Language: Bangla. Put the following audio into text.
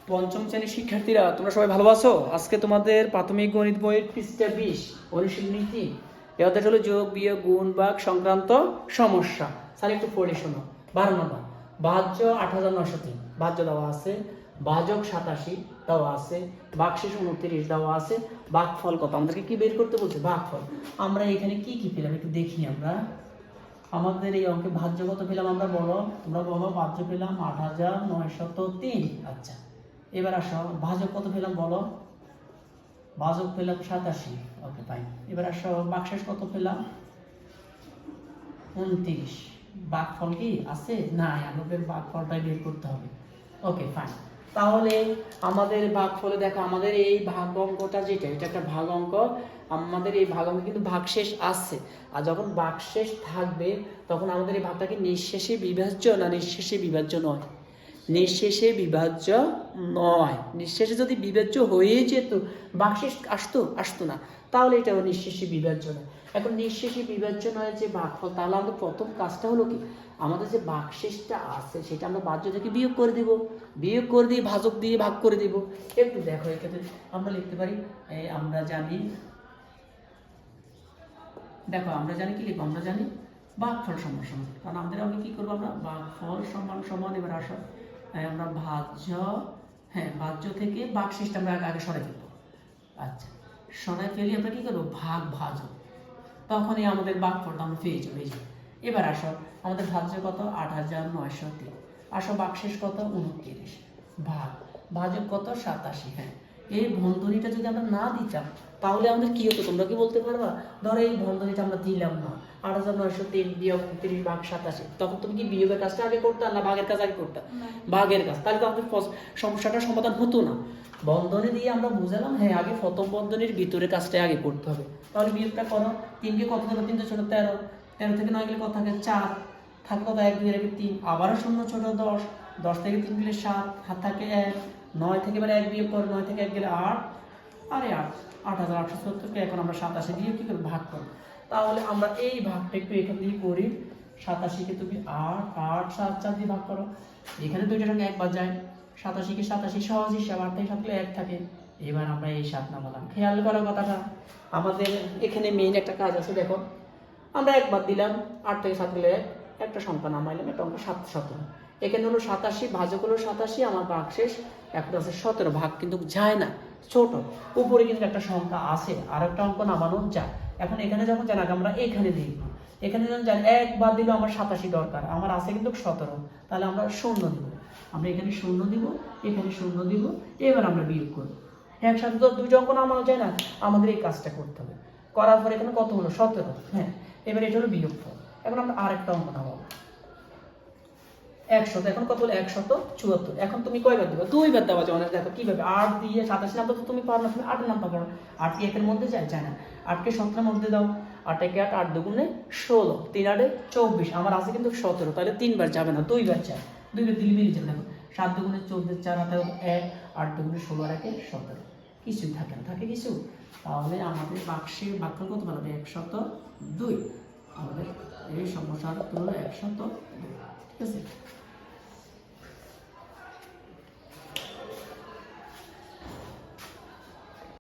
পঞ্চম শ্রেণীর শিক্ষার্থীরা তোমরা সবাই ভালো আছো? আজকে তোমাদের প্রাথমিক গণিত বইয়ের পৃষ্ঠা 20 অনুশীলনী 3 এদের হলো যোগ বিয়োগ গুণ ভাগ সংক্রান্ত সমস্যা। তাহলে একটু পড়ে শোনো। 12 নম্বর ভাজ্য 8903 ভাজ্য দেওয়া আছে, ভাজক 87 দেওয়া আছে, ভাগশেষ 29 দেওয়া আছে, ভাগফল কত আমাদেরকে কি বের করতে বলছে? ভাগফল। আমরা এখানে কি কি পেলাম একটু দেখি। আমরা আমাদের এই অঙ্কে ভাজ্য কত পেলাম আমরা বলো, তোমরা বলো। ভাজ্য পেলাম 8903। আচ্ছা, এবার আসো ভাজক কত পেলাম বলো। ভাজক পেলাম 87। Okay fine. এবার আসো ভাগশেষ কত পেলাম 29। ভাগফল কি আছে? না, আমাদের ভাগফলটাই বের করতে হবে। Okay fine. তাহলে আমাদের ভাগফলে দেখো, আমাদের এই ভাগ অঙ্কটা যেটা, এটা একটা ভাগ অঙ্ক। আমাদের এই ভাগ অঙ্কে কিন্তু ভাগশেষ আছে, আর যখন ভাগশেষ থাকবে তখন আমাদের এই ভাগটা কি নিঃশেষে বিভাজ্য না নিঃশেষে বিভাজ্য নয়? নিঃশেষে বিভাজ্য নয়। নিঃশেষে যদি বিভাজ্য হয়ে যেত ভাগশেষ আসতো না, তাহলে এটা নিঃশেষে বিভাজ্য নয়। এখন নিঃশেষে বিভাজ্য নয় যে ভাগফল, তাহলে আমাদের প্রথম কাজটা হলো কি, আমাদের যে ভাগশেষটা আছে সেটা আমরা ভাজ্য থেকে বিয়োগ করে দিব, বিয়োগ করে দিয়ে ভাজক দিয়ে ভাগ করে দিব। একটু দেখো, এক্ষেত্রে আমরা লিখতে পারি আমরা জানি, দেখো আমরা জানি কি লিখবো, আমরা জানি ভাগফল সমান সমান, কারণ আমাদের আগে কি করবো, আমরা ভাগফল সমান সমান। এবার আসো আমরা ভাজ্য, ভাজ্য থেকে ভাগশেষটা আমরা আগে সরাই ফেলবো। আচ্ছা, সরাই ফেলে আমরা কি করবো, ভাগ ভাজক, তখনই আমাদের ভাগফলটা আমরা পেয়ে যাবো। এই যে এবার আসো আমাদের ভাজ্য কত 8903, আসো ভাগশেষ কত 29, ভাগ ভাজক কত 87। এই বন্ধনীটা যদি আমরা না দিতাম তাহলে আমাদের কি হতো তোমরা কি বলতে পারবা? ধরো এই বন্ধনীটা আমরা দিলাম না, 8903 বিয়োগ 29 ভাগ 87, তখন তুমি কি বিয়োগের কাজটা আগে করতে না ভাগের কাজ আগে করতে? ভাগের কাজ। তাহলে তো আমাদের সমস্যাটার সমাধান হতো না। বন্ধনী দিয়ে আমরা বুঝালাম আগে প্রথম বন্ধনীর ভিতরে কাজটা আগে করতে হবে। তাহলে বিয়োগটা করো, 3 কে কত দেবো, 3 ছোট 13, 13 থেকে 9 গেলে কত থাকে 4, থাকে কত 1 2 রেখে 3, আবারও 0 ছোট 10, 10 থেকে 3 গেলে 7, হাত থাকে 1, 9 থেকে এবার 1 বিয়োগ করো, 9 থেকে 1 গেলে 8, আরে 8870কে এখন আমরা 87 দিয়ে কি করব, ভাগ করব। তাহলে আমরা এই ভাগটা একটু এখান দিয়ে করি। 87 কে তুমি 8 8 7 4 দিয়ে ভাগ করো, এখানে দুইটার সঙ্গে একবার যায়, 87 কে 87 সহজ হিসাব, 8 থেকে 7 গেলে 1 থাকে। এবার আমরা এই 7 নামালাম। খেয়াল করো কথাটা, আমাদের এখানে মেইন একটা কাজ আছে। দেখো আমরা একবার দিলাম, 8 থেকে 7 গেলে একটা সংখ্যা নামাইলাম, এটা অঙ্ক 17। এখানে হলো 87, ভাজক হলো 87, আমার ভাগশেষ এখন আছে 17। ভাগ কিন্তু যায় না, ছোট, উপরে কিন্তু একটা সংখ্যা আছে, আর একটা অঙ্ক নামানো যায়। এখন এখানে যখন জানা আমরা এখানে দেখব, এখানে যখন জানি একবার দিলে আমার 87 দরকার, আমার আছে কিন্তু 17, তাহলে আমরা 0 দিব। আমরা এখানে 0 দিব, এখানে 0 দিব, এবার আমরা বিয়োগ করব। একসাথে তো দুইটা অঙ্ক নামানো যায় না, আমাদের এই কাজটা করতে হবে। করার পর এখানে কত হলো 17, এবার এটা হলো বিয়োগফল। এখন আমরা আরেকটা অঙ্ক নামাবো 100, এখন কত হলো 174। এখন তুমি কয়বার দিবা? 2বার দেওয়া যায়। অনেক দেখো কিভাবে 8 দিয়ে 87 নাম্বার তো তুমি পারো না, তুমি 8 নাম্বার পারো। 8 কি একের মধ্যে যায়? যায় না। 8 কে 17 এর মধ্যে দাও, 8 একে 8, 8 দুগুণে 16, 3 8 24, আমার আছে কিন্তু 17, তাহলে 3বার যাবে না, 2বার যায়। 2বার দিলে মিলে যাবে। দেখো 7 দুগুণে 14, 4 হাতে 1, 8 দুগুণে 16, আর 1 17, কিছুই থাকে না, থাকে কিছু? তাহলে আমাদের বাক্সের ভাগফল কত পাবে? 102। আমাদের এই সমস্যার তুলনা 102। ঠিক আছে।